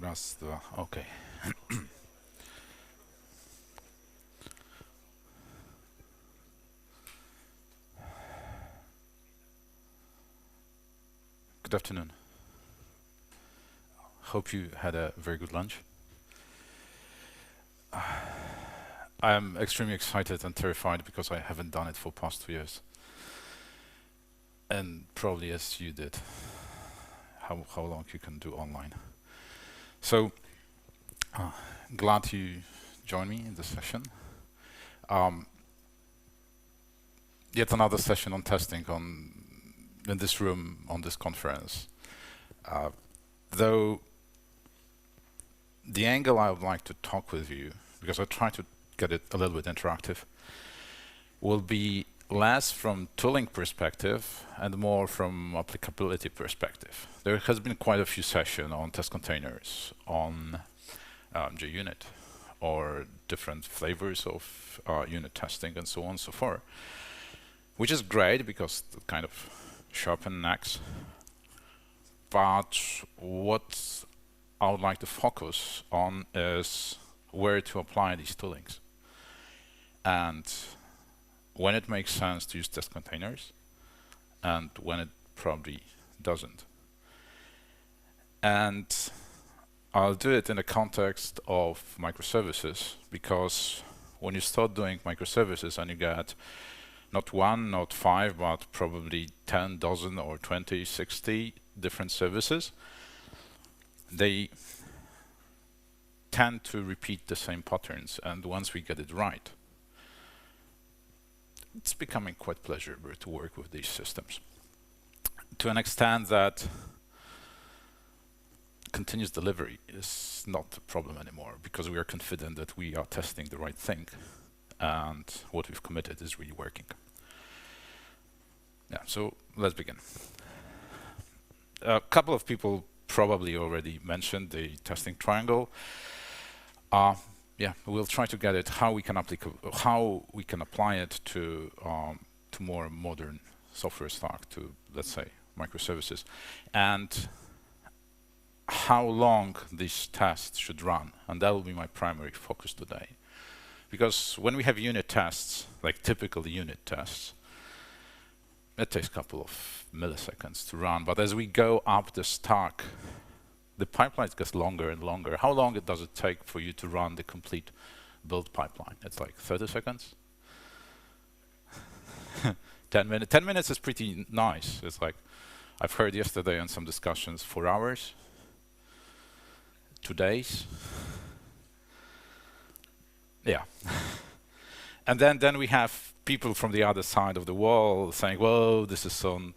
Raz, dwa, okay. Good afternoon. Hope you had a very good lunch. I'm extremely excited and terrified because I haven't done it for past 2 years. And probably as you did, how long you can do online. So, glad you joined me in this session. Yet another session on testing in this room on this conference. Though the angle I would like to talk with you, because I try to get it a little bit interactive, will be less from tooling perspective and more from applicability perspective. There has been quite a few sessions on test containers, on JUnit, or different flavors of unit testing and so on and so forth, which is great because it kind of sharpen necks. But what I would like to focus on is where to apply these toolings and when it makes sense to use test containers and when it probably doesn't. And I'll do it in the context of microservices, because when you start doing microservices and you get not one, not five, but probably 10, dozen or 20, 60 different services, they tend to repeat the same patterns. And once we get it right, it's becoming quite pleasurable to work with these systems, to an extent that continuous delivery is not a problem anymore, because we are confident that we are testing the right thing and what we've committed is really working. Yeah, so let's begin. A couple of people probably already mentioned the testing triangle. Yeah, we'll try to get it how we can apply it to more modern software stack, to, let's say, microservices, and how long these tests should run. And that will be my primary focus today, because when we have unit tests, like typical unit tests, it takes a couple of milliseconds to run, but as we go up the stack, the pipeline gets longer and longer. How long does it take for you to run the complete build pipeline? It's like 30 seconds. 10 minutes. 10 minutes is pretty nice. It's like, I've heard yesterday on some discussions, 4 hours, 2 days. Yeah. And then we have people from the other side of the wall saying, whoa, this is so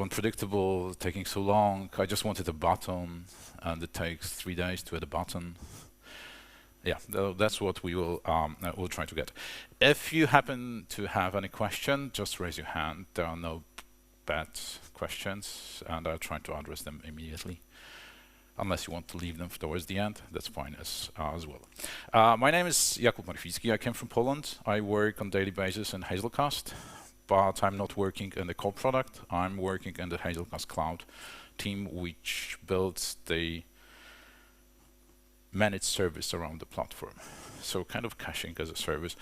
unpredictable, taking so long. I just wanted a button, and it takes 3 days to add a button. Yeah, that's what we will we'll try to get. If you happen to have any question, just raise your hand. There are no bad questions, and I'll try to address them immediately. Unless you want to leave them towards the end, that's fine as well. My name is Jakub Marchwicki. I came from Poland. I work on a daily basis in Hazelcast, but I'm not working in the core product. I'm working in the Hazelcast Cloud team, which builds the managed service around the platform. So kind of caching as a service.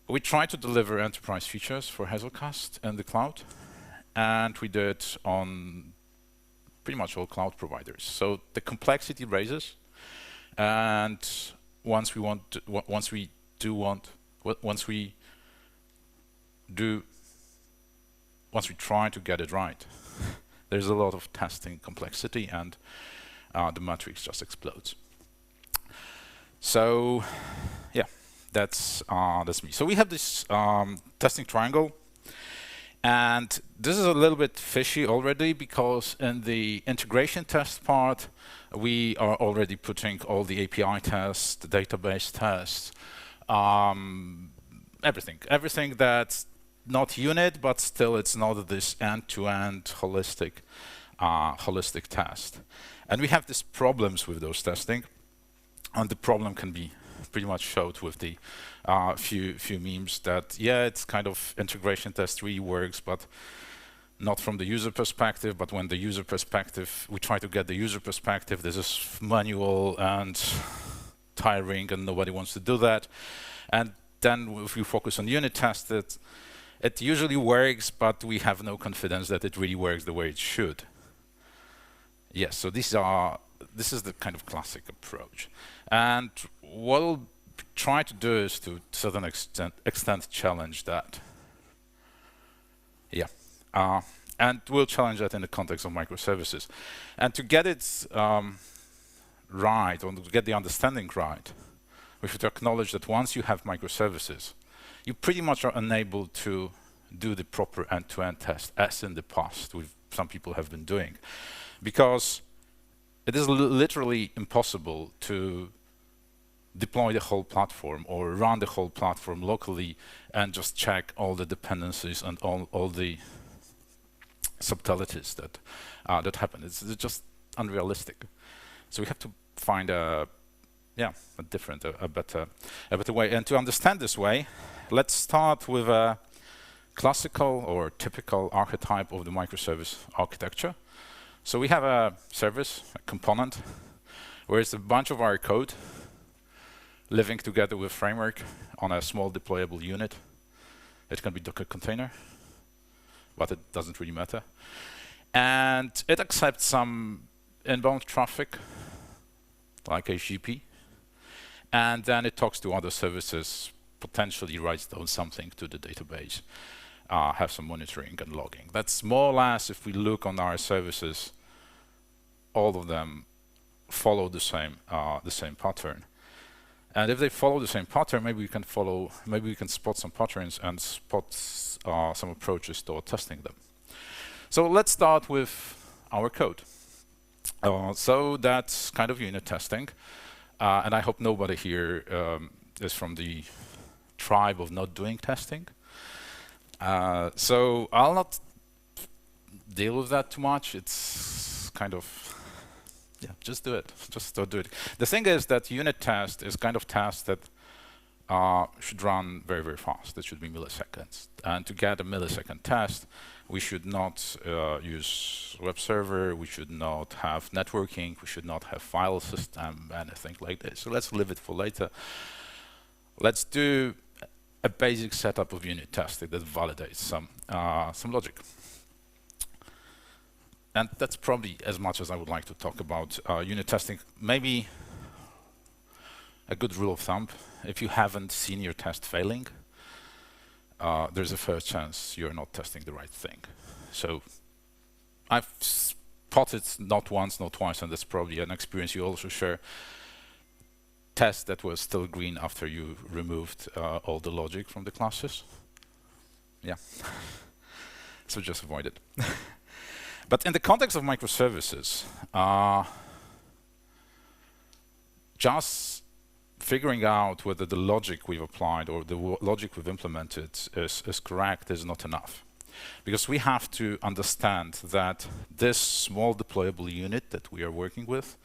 We try to deliver enterprise features for Hazelcast in the cloud, and we did on pretty much all cloud providers. So the complexity raises, and once we try to get it right, there's a lot of testing complexity, and the matrix just explodes. So yeah, that's me. So we have this testing triangle. And this is a little bit fishy already, because in the integration test part, we are already putting all the API tests, the database tests, everything that's not unit, but still it's not this end-to-end holistic test. And we have these problems with those testing, and the problem can be pretty much showed with the few memes that, yeah, it's kind of integration test really works, but not from the user perspective, but when the user perspective, we try to get the user perspective, this is manual and tiring and nobody wants to do that. And then if you focus on unit test, it usually works, but we have no confidence that it really works the way it should. Yes, so this is the kind of classic approach. And what we'll try to do is to a certain extent challenge that. Yeah. And we'll challenge that in the context of microservices. And to get it right, or to get the understanding right, we should acknowledge that once you have microservices, you pretty much are unable to do the proper end-to-end test, as in the past, some people have been doing. Because it is literally impossible to deploy the whole platform or run the whole platform locally and just check all the dependencies and all the subtleties that happen. It's just unrealistic. So we have to find a better way. And to understand this way, let's start with a classical or typical archetype of the microservice architecture. So we have a service, a component, where it's a bunch of our code living together with framework on a small deployable unit. It can be Docker container, but it doesn't really matter. And it accepts some inbound traffic, like HTTP, and then it talks to other services, potentially writes down something to the database, have some monitoring and logging. That's more or less, if we look on our services, all of them follow the same pattern. And if they follow the same pattern, maybe we can spot some patterns and spot some approaches toward testing them. So let's start with our code. So that's kind of unit testing. And I hope nobody here is from the tribe of not doing testing. So I'll not deal with that too much. It's kind of, yeah, just do it. Just do it. The thing is that unit test is kind of test that should run very, very fast. It should be milliseconds. And to get a millisecond test, we should not use web server. We should not have networking. We should not have file system, anything like this. So let's leave it for later. Let's do a basic setup of unit testing that validates some logic. And that's probably as much as I would like to talk about unit testing. Maybe a good rule of thumb, if you haven't seen your test failing, there's a fair chance you're not testing the right thing. So I've spotted not once, not twice, and that's probably an experience you also share, tests that were still green after you removed all the logic from the classes. Yeah. So just avoid it. But in the context of microservices, just figuring out whether the logic we've applied or the logic we've implemented is correct is not enough. Because we have to understand that this small deployable unit that we are working with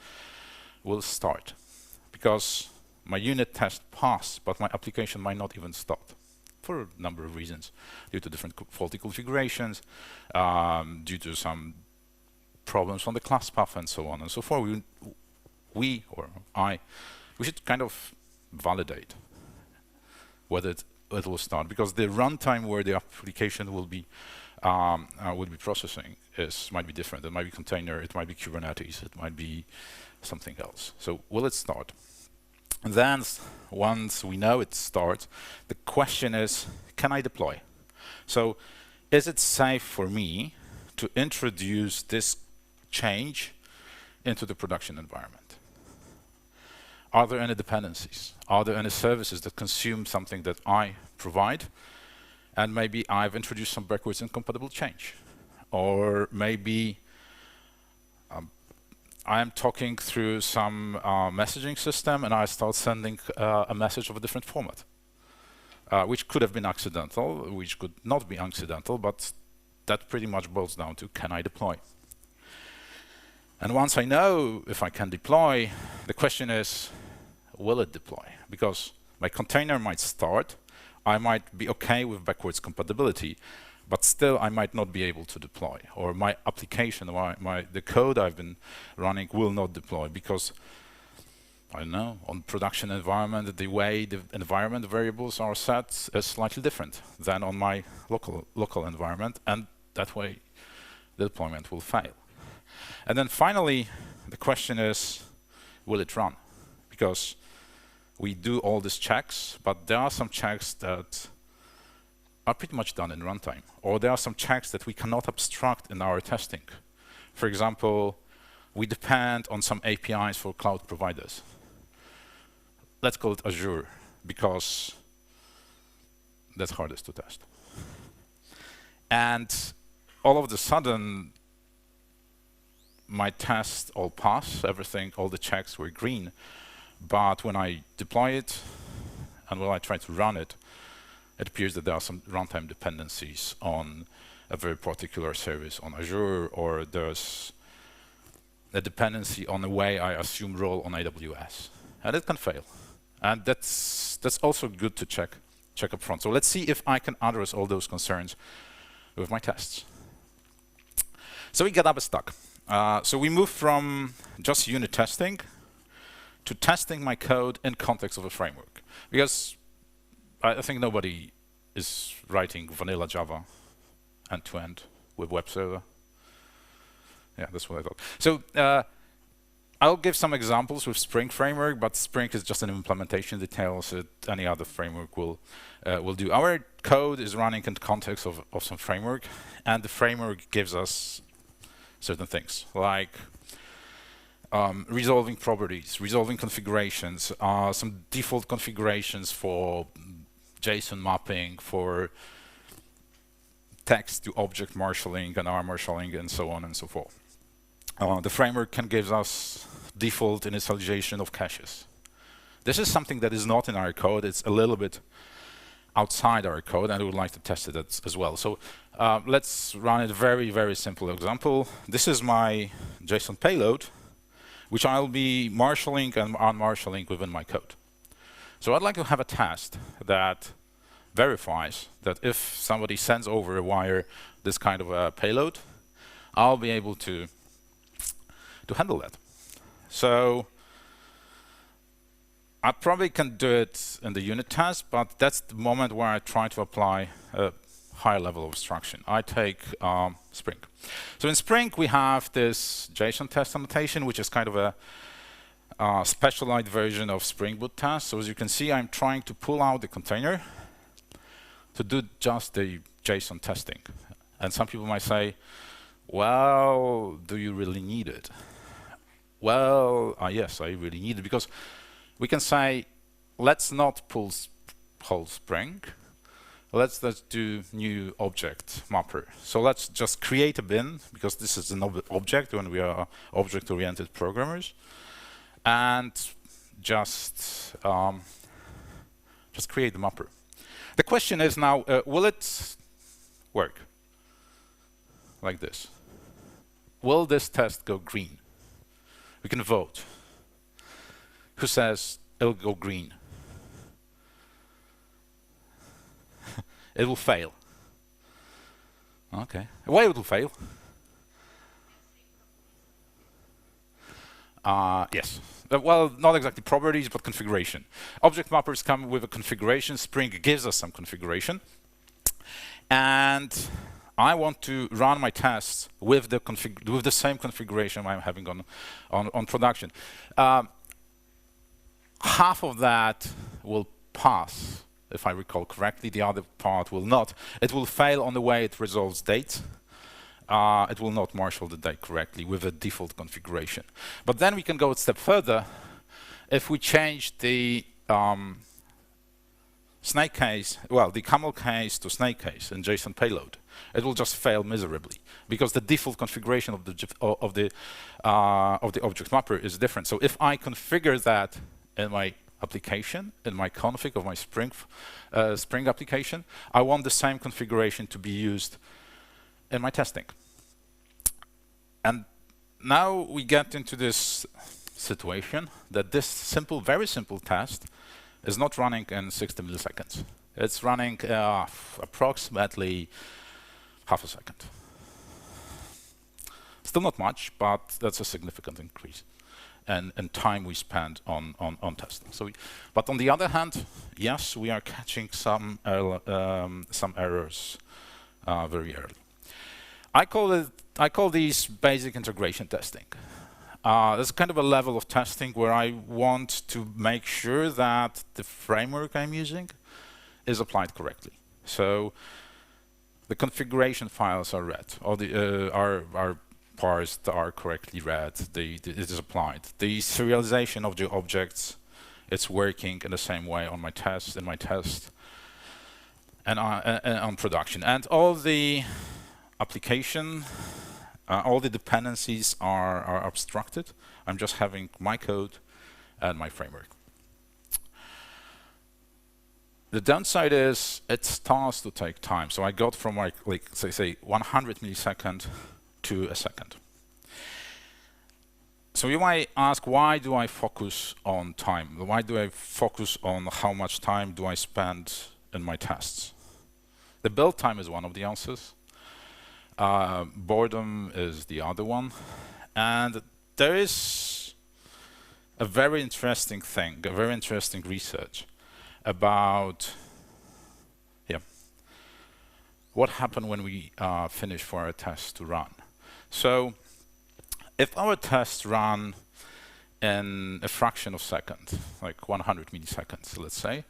will start. Because my unit test passed, but my application might not even start for a number of reasons, due to different faulty configurations, due to some problems on the class path, and so on and so forth. We should kind of validate whether it will start, because the runtime where the application will be processing might be different. It might be container, it might be Kubernetes, it might be something else. So will it start? And then once we know it starts, the question is, can I deploy? So is it safe for me to introduce this change into the production environment? Are there any dependencies? Are there any services that consume something that I provide? And maybe I've introduced some backwards incompatible change. Or maybe I am talking through some messaging system and I start sending a message of a different format, which could have been accidental, which could not be accidental, but that pretty much boils down to, can I deploy? And once I know if I can deploy, the question is, will it deploy? Because my container might start, I might be okay with backwards compatibility, but still I might not be able to deploy, or my application, or the code I've been running will not deploy because, I don't know, on production environment, the way the environment variables are set is slightly different than on my local environment, and that way the deployment will fail. And then finally, the question is, will it run? Because we do all these checks, but there are some checks that are pretty much done in runtime, or there are some checks that we cannot abstract in our testing. For example, we depend on some APIs for cloud providers. Let's call it Azure, because that's hardest to test. And all of a sudden, my tests all pass, everything, all the checks were green. But when I deploy it, and when I try to run it, it appears that there are some runtime dependencies on a very particular service on Azure, or there's a dependency on the way I assume role on AWS. And it can fail. And that's also good to check up front. So let's see if I can address all those concerns with my tests. So we get up a stack. So we move from just unit testing to testing my code in context of a framework. Because I think nobody is writing vanilla Java end-to-end with web server. Yeah, that's what I thought. So I'll give some examples with Spring Framework, but Spring is just an implementation detail, so any other framework will do. Our code is running in context of some framework, and the framework gives us certain things, like resolving properties, resolving configurations, some default configurations for JSON mapping, for text to object marshalling and R marshalling, and so on and so forth. The framework can give us default initialization of caches. This is something that is not in our code. It's a little bit outside our code, and we would like to test it as well. So let's run a very, very simple example. This is my JSON payload, which I'll be marshalling and unmarshalling within my code. So I'd like to have a test that verifies that if somebody sends over a wire this kind of a payload, I'll be able to handle that. So I probably can do it in the unit test, but that's the moment where I try to apply a higher level of abstraction. I take Spring. So in Spring, we have this JSON test annotation, which is kind of a specialized version of Spring Boot test. So as you can see, I'm trying to pull out the container to do just the JSON testing. And some people might say, well, do you really need it? Well, yes, I really need it, because we can say, let's not pull whole Spring. Let's do new object mapper. So let's just create a bin, because this is an object when we are object-oriented programmers, and just create the mapper. The question is now, will it work like this? Will this test go green? We can vote. Who says it'll go green? It will fail. Okay. Why it will fail? Yes. Well, not exactly properties, but configuration. Object mappers come with a configuration. Spring gives us some configuration. And I want to run my tests with the same configuration I'm having on production. Half of that will pass, if I recall correctly. The other part will not. It will fail on the way it resolves dates. It will not marshal the date correctly with a default configuration. But then we can go a step further. If we change the snake case, well, the camel case to snake case in JSON payload, it will just fail miserably, because the default configuration of the object mapper is different. So if I configure that in my application, in my config of my Spring application, I want the same configuration to be used in my testing. And now we get into this situation that this simple, very simple test is not running in 60 milliseconds. It's running approximately half a second. Still not much, but that's a significant increase. And time we spend on testing. So, but on the other hand, yes, we are catching some errors very early. I call these basic integration testing. There's kind of a level of testing where I want to make sure that the framework I'm using is applied correctly. So the configuration files are read, or the are parsed, are correctly read, it is applied. The serialization of the objects, it's working in the same way on my test, and on production. And all the application, all the dependencies are abstracted. I'm just having my code and my framework. The downside is it starts to take time. So I got from like say 100 milliseconds to a second. So you might ask, why do I focus on time? Why do I focus on how much time do I spend in my tests? The build time is one of the answers. Boredom is the other one. And there is a very interesting thing, a very interesting research about what happened when we finish for our test to run. So if our tests run in a fraction of a second, like 100 milliseconds, let's say,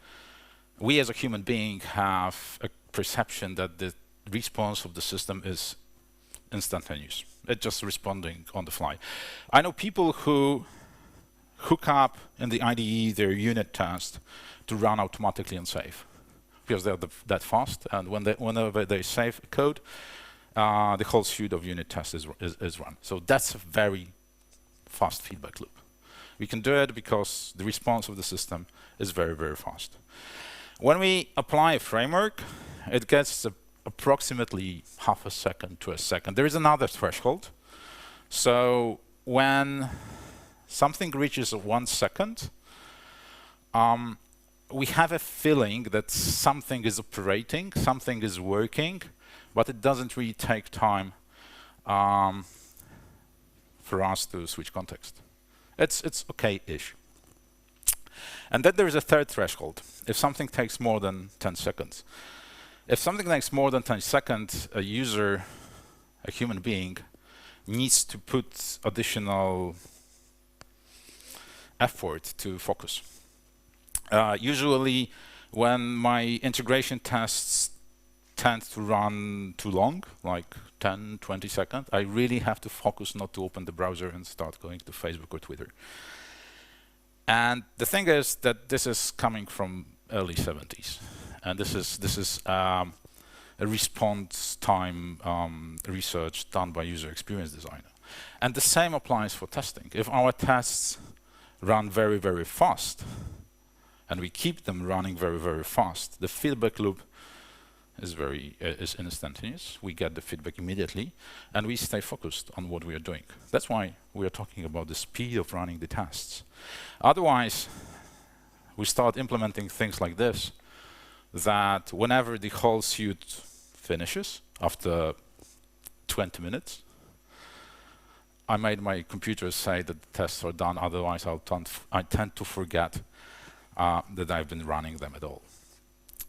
we as a human being have a perception that the response of the system is instantaneous. It's just responding on the fly. I know people who hook up in the IDE their unit test to run automatically and save, because they're that fast, and whenever they save code, the whole suite of unit tests is run. So that's a very fast feedback loop. We can do it because the response of the system is very, very fast. When we apply a framework, it gets approximately half a second to a second. There is another threshold. So when something reaches 1 second, we have a feeling that something is operating, something is working, but it doesn't really take time for us to switch context. It's okay-ish. And then there is a third threshold, if something takes more than 10 seconds. If something takes more than 10 seconds, a user, a human being, needs to put additional effort to focus. Usually, when my integration tests tend to run too long, like 10, 20 seconds, I really have to focus not to open the browser and start going to Facebook or Twitter. And the thing is that this is coming from early 70s. And this is a response time research done by user experience designer. And the same applies for testing. If our tests run very, very fast, and we keep them running very, very fast, the feedback loop is instantaneous. We get the feedback immediately, and we stay focused on what we are doing. That's why we are talking about the speed of running the tests. Otherwise, we start implementing things like this, that whenever the whole suite finishes, after 20 minutes, I made my computer say that the tests are done, otherwise I tend to forget that I've been running them at all.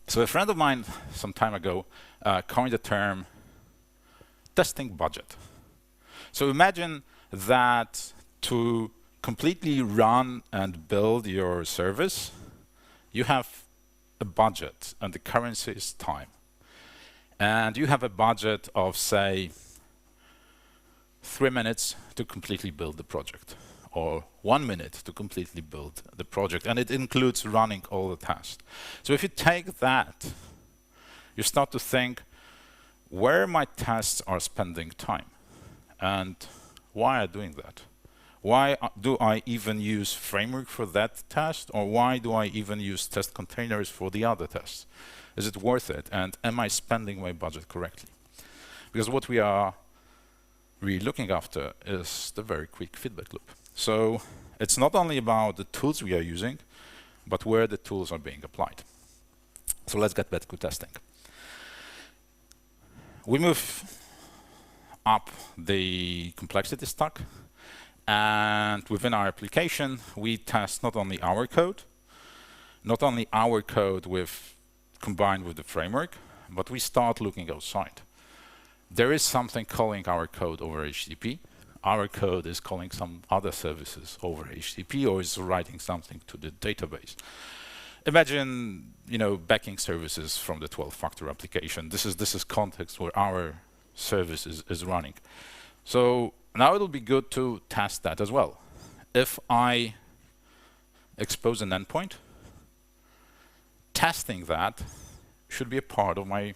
So a friend of mine some time ago coined the term testing budget. So imagine that to completely run and build your service, you have a budget, and the currency is time. And you have a budget of, say, 3 minutes to completely build the project, or 1 minute to completely build the project, and it includes running all the tests. So if you take that, you start to think where my tests are spending time, and why are doing that? Why do I even use framework for that test, or why do I even use test containers for the other tests? Is it worth it, and am I spending my budget correctly? Because what we are really looking after is the very quick feedback loop. So it's not only about the tools we are using, but where the tools are being applied. So let's get back to testing. We move up the complexity stack, and within our application, we test not only our code combined with the framework, but we start looking outside. There is something calling our code over HTTP. Our code is calling some other services over HTTP, or is writing something to the database. Imagine, backing services from the 12-factor application. This is context where our service is running. So now it'll be good to test that as well. If I expose an endpoint, testing that should be a part of my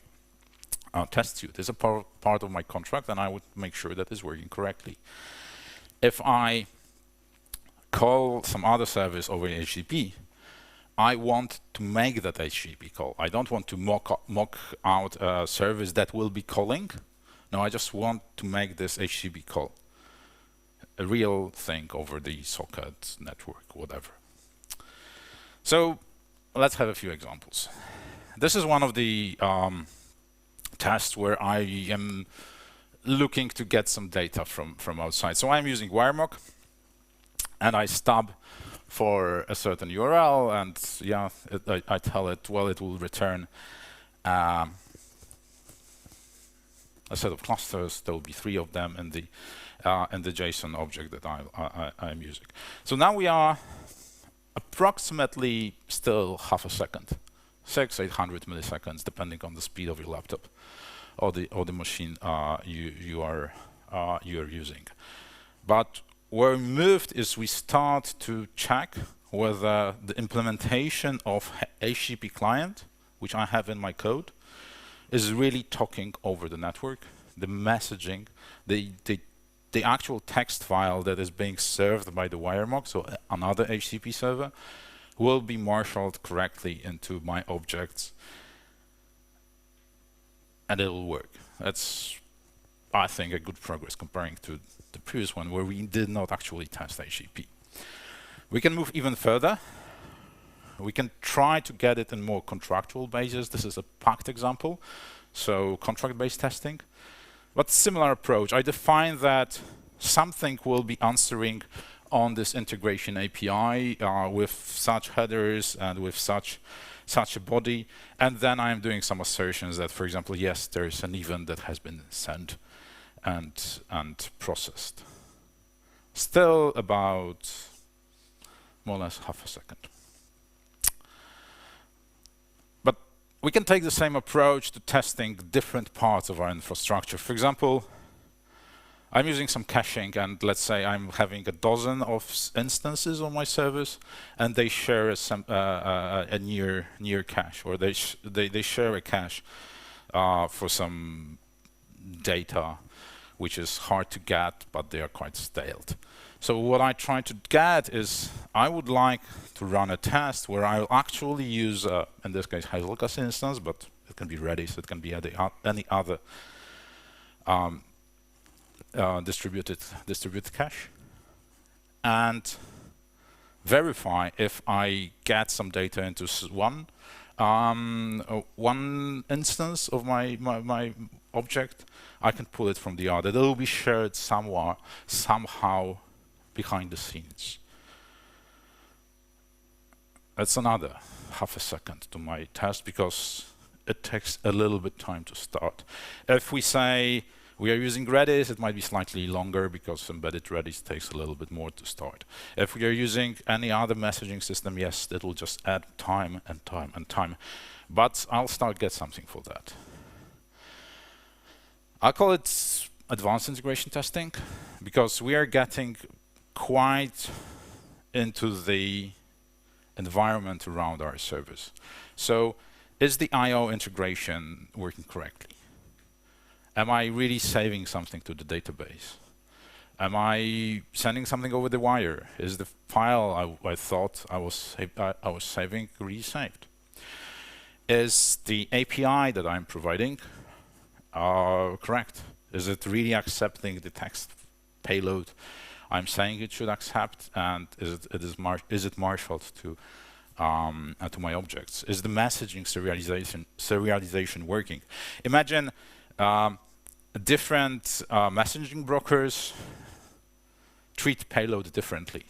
test suite. It's a part of my contract, and I would make sure that it's working correctly. If I call some other service over HTTP, I want to make that HTTP call. I don't want to mock out a service that will be calling. No, I just want to make this HTTP call a real thing over the socket network, whatever. So let's have a few examples. This is one of the tests where I am looking to get some data from outside. So I'm using wiremock, and I stub for a certain URL, and yeah, I tell it, well, it will return a set of clusters. There will be 3 of them in the JSON object that I'm using. So now we are approximately still half a second, 600-800 milliseconds, depending on the speed of your laptop or the machine you're using. But where we moved is we start to check whether the implementation of HTTP client, which I have in my code, is really talking over the network. The messaging, the actual text file that is being served by the wiremock, so another HTTP server, will be marshaled correctly into my objects, and it will work. That's, I think, a good progress comparing to the previous one where we did not actually test HTTP. We can move even further. We can try to get it in more contractual basis. This is a packed example, so contract-based testing. But similar approach. I define that something will be answering on this integration API with such headers and with such a body, and then I'm doing some assertions that, for example, yes, there is an event that has been sent and processed. Still about more or less half a second. But we can take the same approach to testing different parts of our infrastructure. For example, I'm using some caching, and let's say I'm having a dozen of instances on my service, and they share a near cache, or they share a cache for some data which is hard to get, but they are quite stale. So what I try to get is, I would like to run a test where I'll actually use, in this case, Hazelcast instance, but it can be Redis, it can be any other distributed cache, and verify if I get some data into one instance of my object, I can pull it from the other. It will be shared somehow behind the scenes. That's another half a second to my test because it takes a little bit time to start. If we say we are using Redis, it might be slightly longer because embedded Redis takes a little bit more to start. If we are using any other messaging system, yes, it will just add time and time and time. But I'll start get something for that. I call it advanced integration testing because we are getting quite into the environment around our service. So is the I/O integration working correctly? Am I really saving something to the database? Am I sending something over the wire? Is the file I thought I was saving really saved? Is the API that I'm providing correct? Is it really accepting the text payload I'm saying it should accept, and is it marshaled to my objects? Is the messaging serialization working? Imagine Different messaging brokers treat payload differently.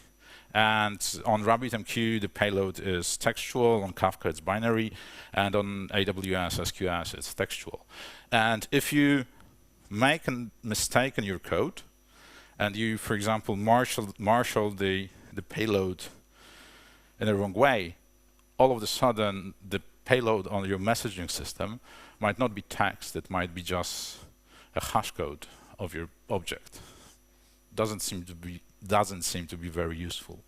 And on RabbitMQ, the payload is textual, on Kafka it's binary, and on AWS SQS it's textual. And if you make a mistake in your code, and you, for example, marshal the payload in the wrong way, all of a sudden the payload on your messaging system might not be text, it might be just a hash code of your object. Doesn't seem to be very useful.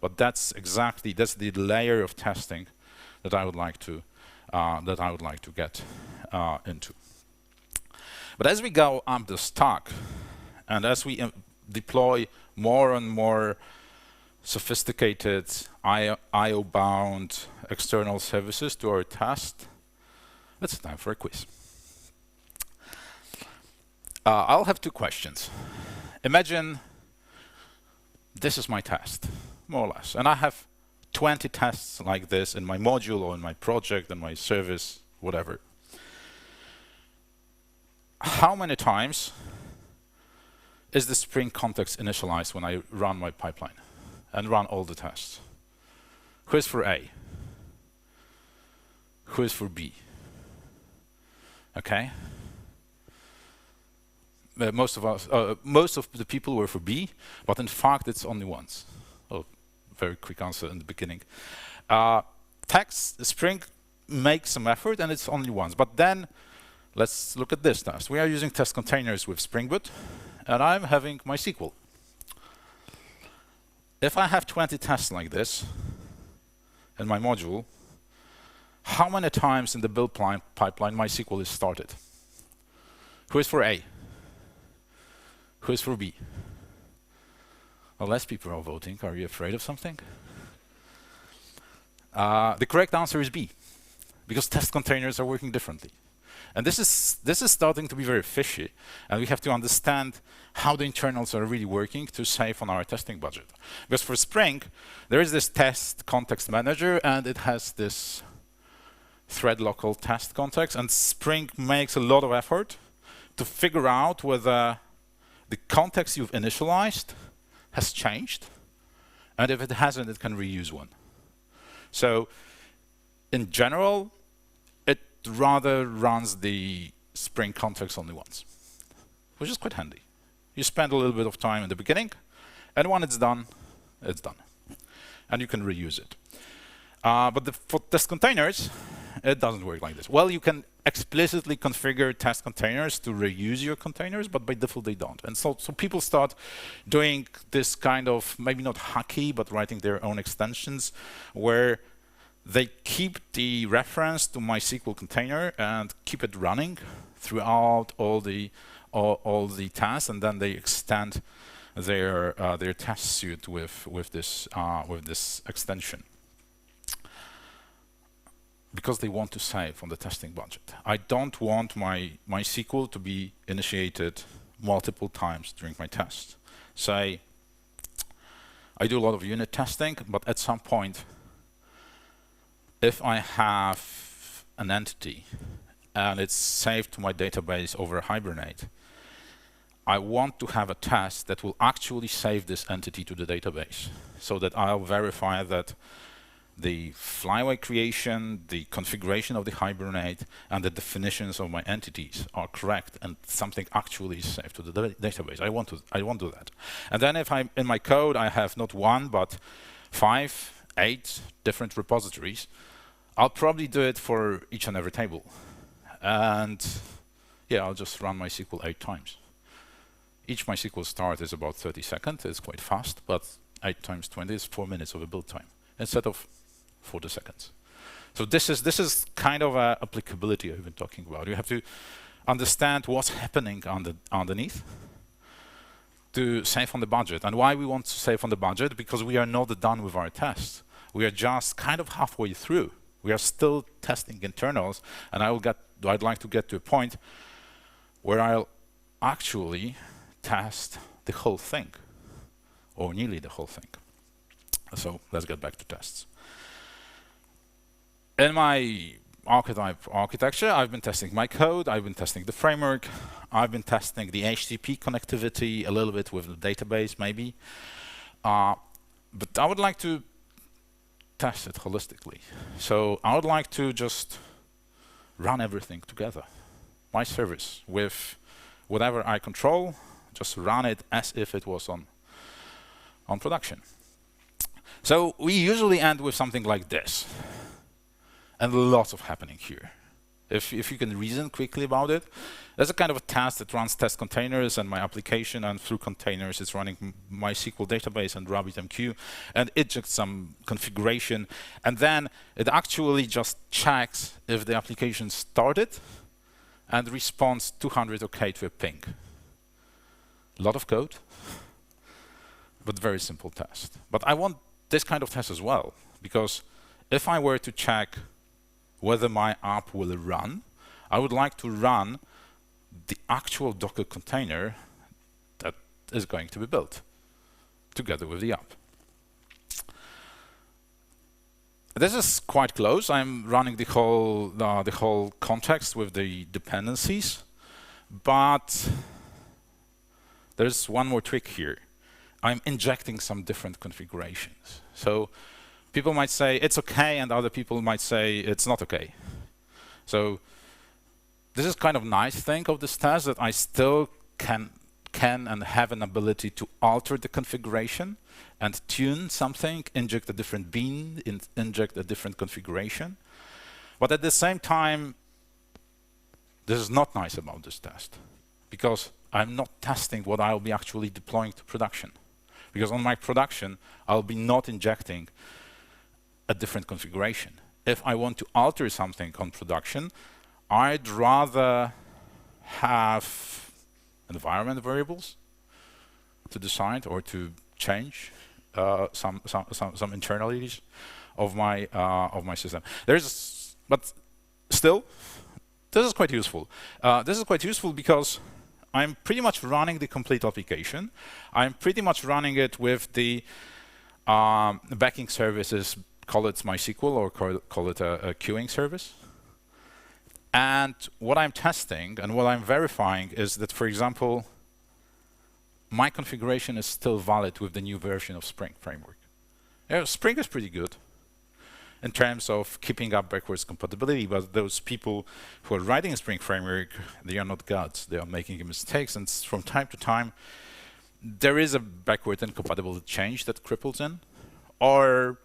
But that's the layer of testing that I would like to get into. But as we go up the stack, and as we deploy more and more sophisticated IO-bound external services to our test, it's time for a quiz. I'll have two questions. Imagine this is my test, more or less, and I have 20 tests like this in my module or in my project, in my service, whatever. How many times is the Spring context initialized when I run my pipeline and run all the tests? Who is for A? Who is for B? Okay. Most of the people were for B, but in fact it's only once. Oh, very quick answer in the beginning. Spring makes some effort and it's only once. But then let's look at this test. We are using test containers with Spring Boot, and I'm having MySQL. If I have 20 tests like this in my module, how many times in the build pipeline MySQL is started? Who is for A? Who is for B? Well, less people are voting. Are you afraid of something? The correct answer is B, because test containers are working differently. And this is starting to be very fishy, and we have to understand how the internals are really working to save on our testing budget. Because for Spring, there is this test context manager, and it has this thread local test context, and Spring makes a lot of effort to figure out whether the context you've initialized has changed, and if it hasn't, it can reuse one. So in general, it rather runs the Spring context only once, which is quite handy. You spend a little bit of time in the beginning, and when it's done, and you can reuse it. But for test containers, it doesn't work like this. Well, you can explicitly configure test containers to reuse your containers, but by default they don't. And so people start doing this kind of, maybe not hacky, but writing their own extensions where they keep the reference to MySQL container and keep it running throughout all the tasks, and then they extend their test suite with this extension, because they want to save on the testing budget. I don't want my MySQL to be initiated multiple times during my test. Say, I do a lot of unit testing, but at some point, if I have an entity and it's saved to my database over Hibernate, I want to have a test that will actually save this entity to the database, so that I'll verify that the flyway creation, the configuration of the Hibernate, and the definitions of my entities are correct, and something actually is saved to the database. I want to do that. And then if I'm in my code, I have not one, but 5, 8 different repositories, I'll probably do it for each and every table. And yeah, I'll just run MySQL 8 times. Each MySQL start is about 30 seconds. It's quite fast, but 8 times 20 is 4 minutes of a build time instead of 40 seconds. So this is kind of applicability I've been talking about. You have to understand what's happening underneath to save on the budget. And why we want to save on the budget? Because we are not done with our tests. We are just kind of halfway through. We are still testing internals, and I'd like to get to a point where I'll actually test the whole thing, or nearly the whole thing. So let's get back to tests. In my archetype architecture. I've been testing my code, I've been testing the framework, I've been testing the HTTP connectivity, a little bit with the database maybe. But I would like to test it holistically. So I would like to just run everything together. My service with whatever I control, just run it as if it was on production. So we usually end with something like this. And lots of happening here. If you can reason quickly about it, there's a kind of a task that runs test containers and my application, and through containers it's running MySQL database and RabbitMQ, and it checks some configuration, and then it actually just checks if the application started and responds 200 OK to a ping. A lot of code, but very simple test. But I want this kind of test as well, because if I were to check whether my app will run, I would like to run the actual Docker container that is going to be built together with the app. This is quite close. I'm running the whole context with the dependencies, but there's one more trick here. I'm injecting some different configurations. So people might say it's okay, and other people might say it's not okay. So this is kind of nice thing of this test, that I still can and have an ability to alter the configuration and tune something, inject a different bean, inject a different configuration. But at the same time, this is not nice about this test, because I'm not testing what I'll be actually deploying to production. Because on my production, I'll be not injecting a different configuration. If I want to alter something on production, I'd rather have environment variables to decide or to change some internalities of my system. But still, this is quite useful. This is quite useful because I'm pretty much running the complete application. I'm pretty much running it with the backing services. Call it MySQL or call it a queuing service. And what I'm testing and what I'm verifying is that, for example, my configuration is still valid with the new version of Spring framework. Spring is pretty good in terms of keeping up backwards compatibility, but those people who are writing a Spring framework, they are not gods. They are making mistakes, and from time to time, there is a backward incompatibility change that cripples in, or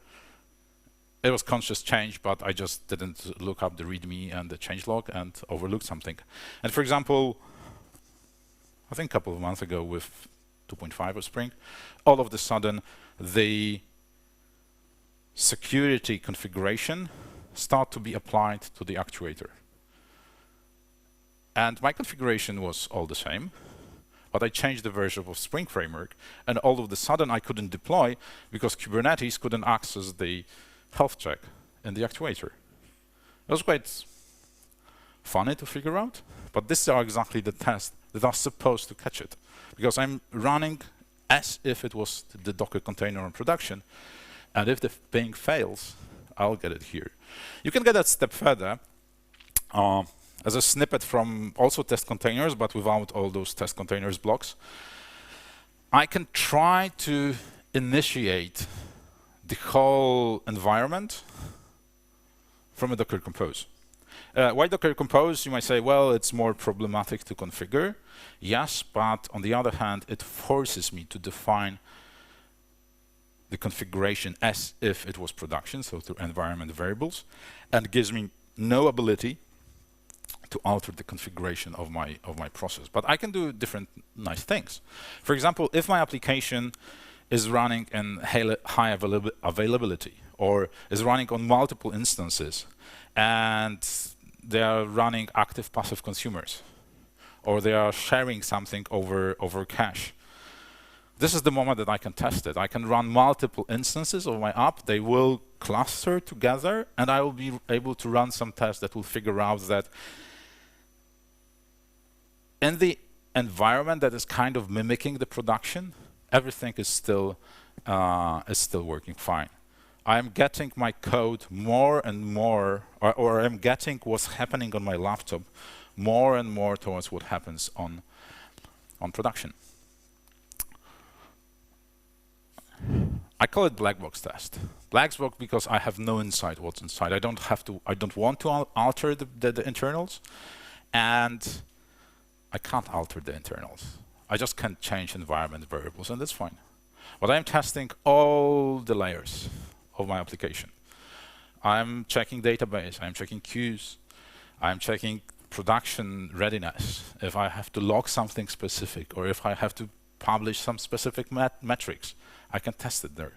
it was conscious change, but I just didn't look up the README and the changelog and overlooked something. And for example, I think a couple of months ago with 2.5 of Spring, all of a sudden the security configuration start to be applied to the actuator. And my configuration was all the same, but I changed the version of Spring framework, and all of a sudden I couldn't deploy because Kubernetes couldn't access the health check in the actuator. It was quite funny to figure out, but these are exactly the tests that are supposed to catch it, because I'm running as if it was the Docker container in production, and if the ping fails, I'll get it here. You can get that step further as a snippet from also test containers, but without all those test containers blocks. I can try to initiate the whole environment from a Docker Compose. Why Docker Compose? You might say, well, it's more problematic to configure. Yes, but on the other hand, it forces me to define the configuration as if it was production, so through environment variables, and gives me no ability to alter the configuration of my process. But I can do different nice things. For example, if my application is running in high availability, or is running on multiple instances, and they are running active passive consumers, or they are sharing something over cache, this is the moment that I can test it. I can run multiple instances of my app. They will cluster together, and I will be able to run some tests that will figure out that in the environment that is kind of mimicking the production, everything is still working fine. I'm getting my code more and more, or I'm getting what's happening on my laptop more and more towards what happens on production. I call it Blackbox test. Blackbox because I have no insight what's inside. I don't want to alter the internals, and I can't alter the internals. I just can't change environment variables, and that's fine. But I'm testing all the layers of my application. I'm checking database, I'm checking queues, I'm checking production readiness, if I have to log something specific, or if I have to publish some specific metrics, I can test it there.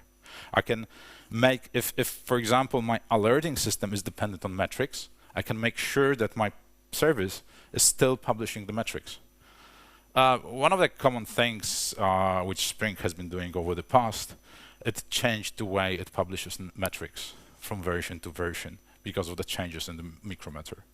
I can make, if for example, my alerting system is dependent on metrics, I can make sure that my service is still publishing the metrics. One of the common things which Spring has been doing over the past, it changed the way it publishes metrics from version to version because of the changes in the micrometer.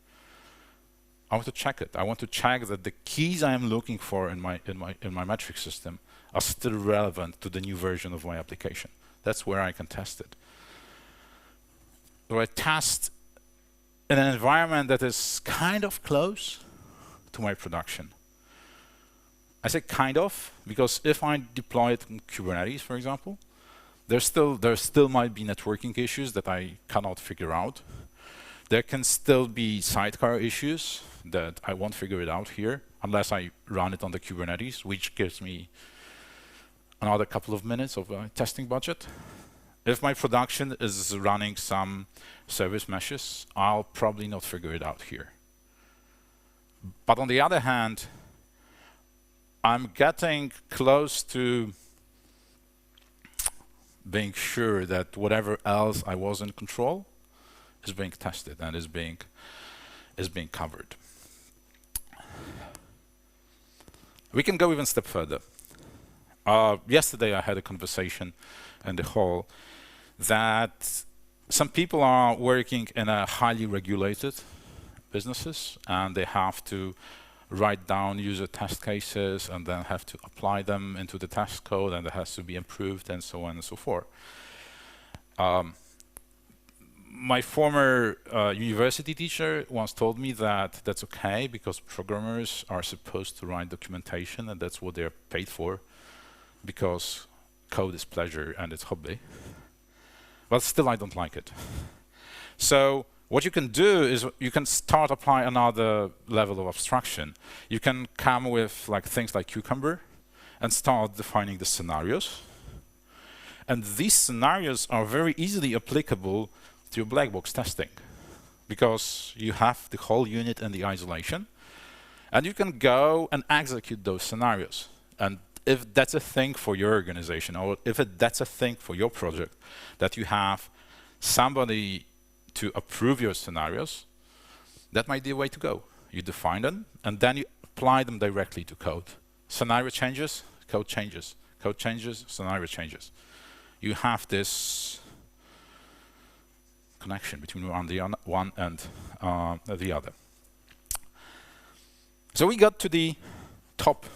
I want to check it. I want to check that the keys I am looking for in my metric system are still relevant to the new version of my application. That's where I can test it. So I test in an environment that is kind of close to my production. I say kind of because if I deploy it in Kubernetes, for example, there still might be networking issues that I cannot figure out. There can still be sidecar issues that I won't figure it out here unless I run it on the Kubernetes, which gives me another couple of minutes of testing budget. If my production is running some service meshes, I'll probably not figure it out here. But on the other hand, I'm getting close to being sure that whatever else I was in control is being tested and is being covered. We can go even a step further. Yesterday I had a conversation in the hall that some people are working in a highly regulated businesses and they have to write down user test cases and then have to apply them into the test code, and it has to be improved and so on and so forth. My former university teacher once told me that that's okay because programmers are supposed to write documentation and that's what they're paid for, because code is pleasure and it's hobby. But still I don't like it. So what you can do is you can start apply another level of abstraction. You can come with like things like Cucumber and start defining the scenarios. And these scenarios are very easily applicable to your black box testing because you have the whole unit and the isolation, and you can go and execute those scenarios. And if that's a thing for your organization, or if that's a thing for your project, that you have somebody to approve your scenarios, that might be the way to go. You define them, and then you apply them directly to code. Scenario changes, code changes. Code changes, scenario changes. You have this connection between one and the other. So we got to the top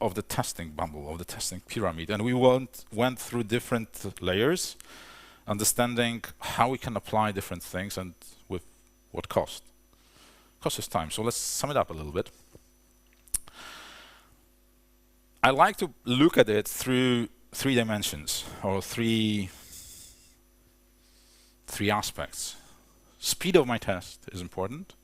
of the testing bundle, of the testing pyramid, and we went through different layers, understanding how we can apply different things and with what cost. Cost is time, so let's sum it up a little bit. I like to look at it through 3 dimensions, or three aspects. Speed of my test is important.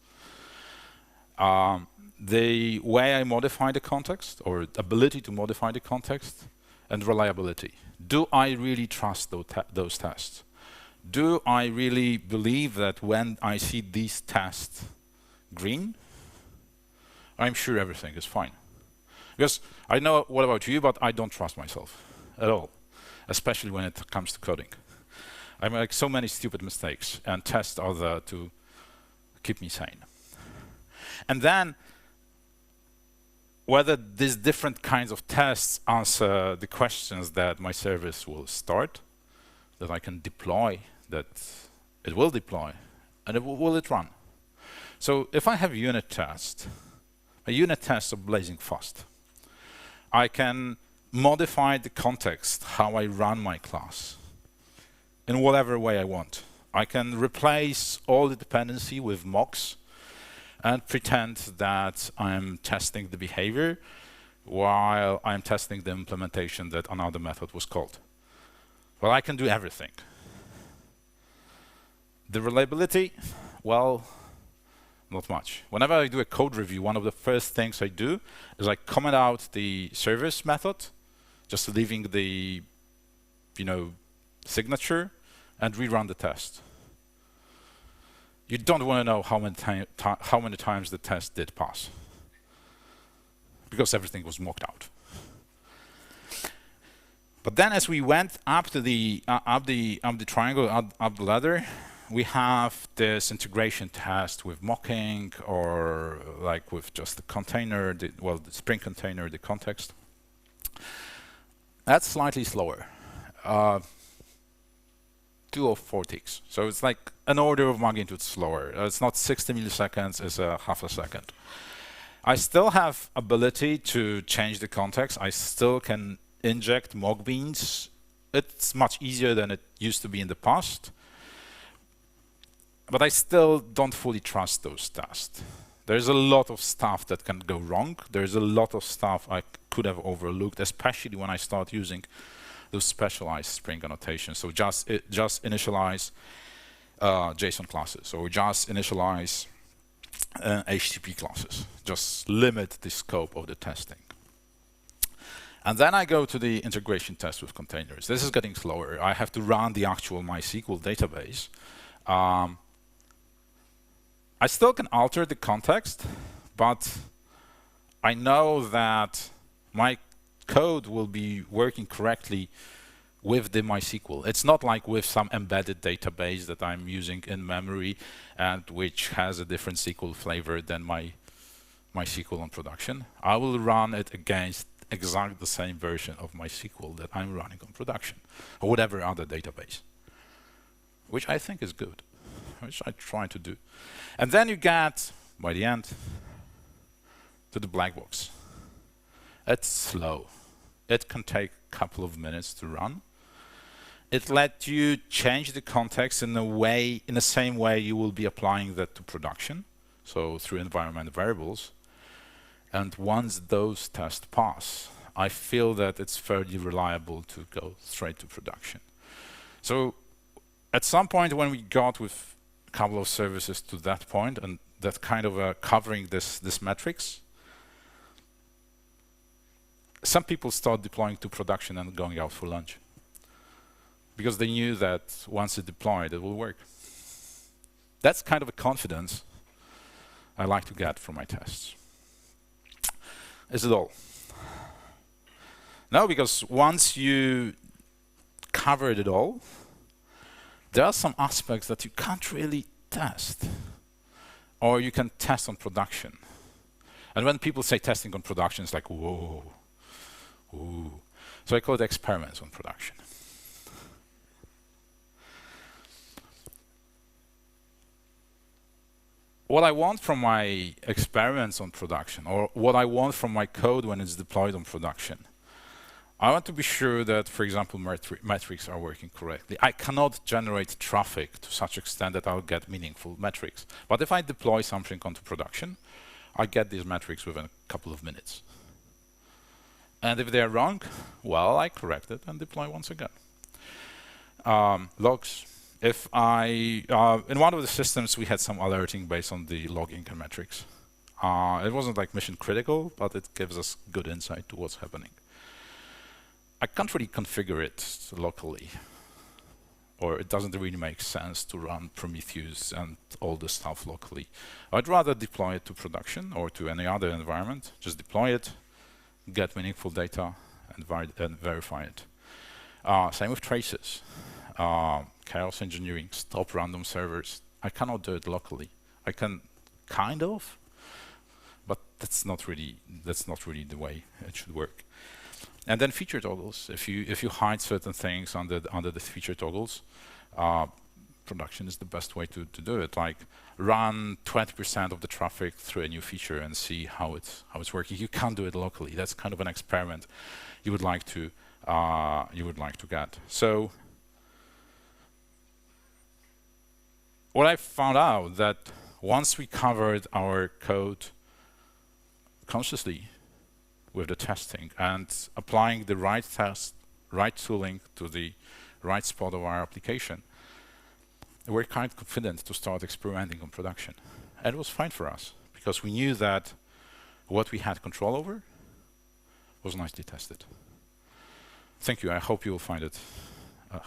The way I modify the context, or ability to modify the context, and reliability. Do I really trust those tests? Do I really believe that when I see these tests green, I'm sure everything is fine? Because I know what about you, but I don't trust myself at all, especially when it comes to coding. I make so many stupid mistakes, and tests are there to keep me sane. And then, whether these different kinds of tests answer the questions that my service will start, that I can deploy, that it will deploy, and will it run? So if I have unit tests, a unit tests are blazing fast. I can modify the context, how I run my class. in whatever way I want. I can replace all the dependency with mocks and pretend that I'm testing the behavior while I'm testing the implementation that another method was called. Well, I can do everything. The reliability, well, not much. Whenever I do a code review, one of the first things I do is I comment out the service method, just leaving the signature, and rerun the test. You don't want to know how many times the test did pass, because everything was mocked out. But then, as we went up to the triangle, up the ladder, we have this integration test with mocking, or like with just the container, the Spring container, the context. That's slightly slower. 2 or 4 ticks. So it's like an order of magnitude slower. It's not 60 milliseconds, it's a half a second. I still have ability to change the context. I still can inject mock beans. It's much easier than it used to be in the past. But I still don't fully trust those tests. There's a lot of stuff that can go wrong. There's a lot of stuff I could have overlooked, especially when I start using those specialized Spring annotations. So just initialize JSON classes, or just initialize HTTP classes. Just limit the scope of the testing. And then I go to the integration test with containers. This is getting slower. I have to run the actual MySQL database. I still can alter the context, but I know that my code will be working correctly with the MySQL. It's not like with some embedded database that I'm using in memory and which has a different SQL flavor than my MySQL on production. I will run it against exactly the same version of MySQL that I'm running on production, or whatever other database, which I think is good, which I try to do. And then you get, by the end, to the Blackbox. It's slow. It can take a couple of minutes to run. It lets you change the context in the same way you will be applying that to production, so through environment variables. And once those tests pass, I feel that it's fairly reliable to go straight to production. So at some point when we got with a couple of services to that point, and that kind of covering this metrics, some people start deploying to production and going out for lunch, because they knew that once it deployed, it will work. That's kind of a confidence I like to get from my tests. Is it all? No, because once you covered it all, there are some aspects that you can't really test, or you can test on production. And when people say testing on production, it's like, whoa. Ooh. So I call it experiments on production. What I want from my experiments on production, or what I want from my code when it's deployed on production, I want to be sure that, for example, metrics are working correctly. I cannot generate traffic to such extent that I'll get meaningful metrics. But if I deploy something onto production, I get these metrics within a couple of minutes. And if they're wrong, well, I correct it and deploy once again. Logs. If in one of the systems, we had some alerting based on the logging and metrics. It wasn't like mission critical, but it gives us good insight to what's happening. I can't really configure it locally, or it doesn't really make sense to run Prometheus and all the stuff locally. I'd rather deploy it to production or to any other environment. Just deploy it, get meaningful data, and verify it. Same with traces. Chaos engineering, stop random servers. I cannot do it locally. I can kind of, but that's not really the way it should work. And then feature toggles. If you hide certain things under the feature toggles, production is the best way to do it. Like run 20% of the traffic through a new feature and see how it's working. You can't do it locally. That's kind of an experiment you would like to get. So what I found out that once we covered our code consciously with the testing and applying the right test, right tooling to the right spot of our application, we're kind of confident to start experimenting on production. And it was fine for us because we knew that what we had control over was nicely tested. Thank you. I hope you will find it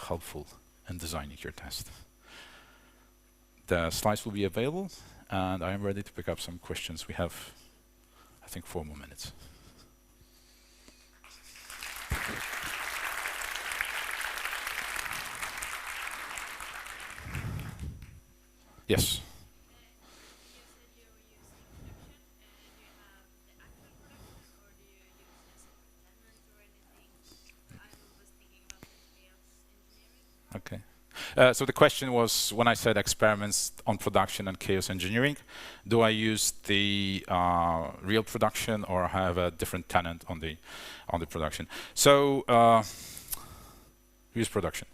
helpful in designing your test. The slides will be available, and I am ready to pick up some questions. We have, I think, 4 more minutes. Yes. Okay. So the question was, when I said experiments on production and chaos engineering, do I use the real production or have a different tenant on the production? So use production.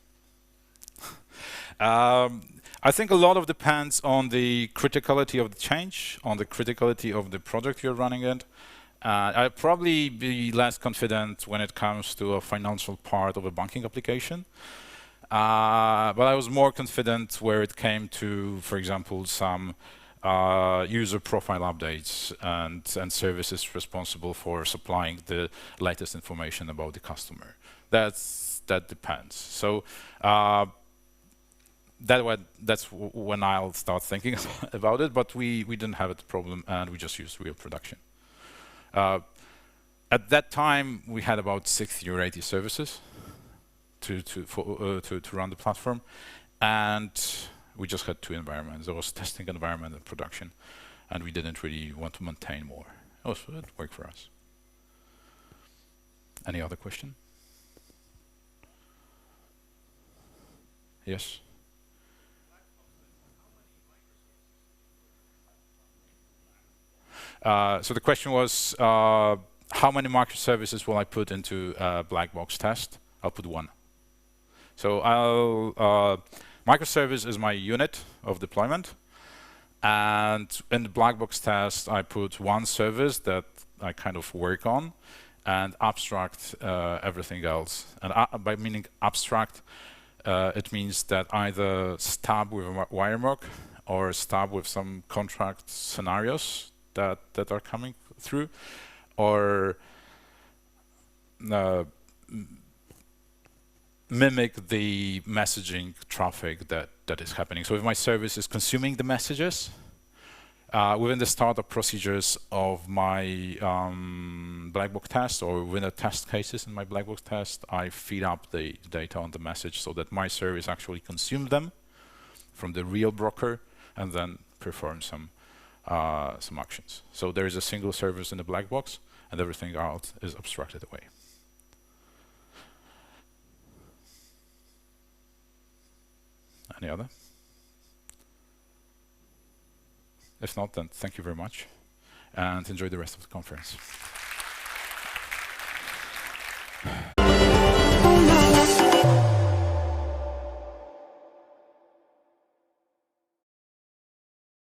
I think a lot of depends on the criticality of the change, on the criticality of the project you're running in. I'd probably be less confident when it comes to a financial part of a banking application. But I was more confident where it came to, for example, some user profile updates and services responsible for supplying the latest information about the customer. That depends. So that's when I'll start thinking about it. But we didn't have a problem, and we just used real production. At that time, we had about 60 or 80 services to run the platform, and we just had 2 environments. There was testing environment and production, and we didn't really want to maintain more. It worked for us. Any other question? Yes. So the question was, how many microservices will I put into a Blackbox test? I'll put 1. So microservice is my unit of deployment, and in the Blackbox test, I put 1 service that I kind of work on and abstract everything else. And by meaning abstract, it means that either start with a wiremark or start with some contract scenarios that are coming through, or mimic the messaging traffic that is happening. So if my service is consuming the messages, within the startup procedures of my Blackbox test or within the test cases in my Blackbox test, I feed up the data on the message so that my service actually consumes them from the real broker and then perform some actions. So there is a single service in the Blackbox, and everything else is abstracted away. Any other? If not, then thank you very much, and enjoy the rest of the conference.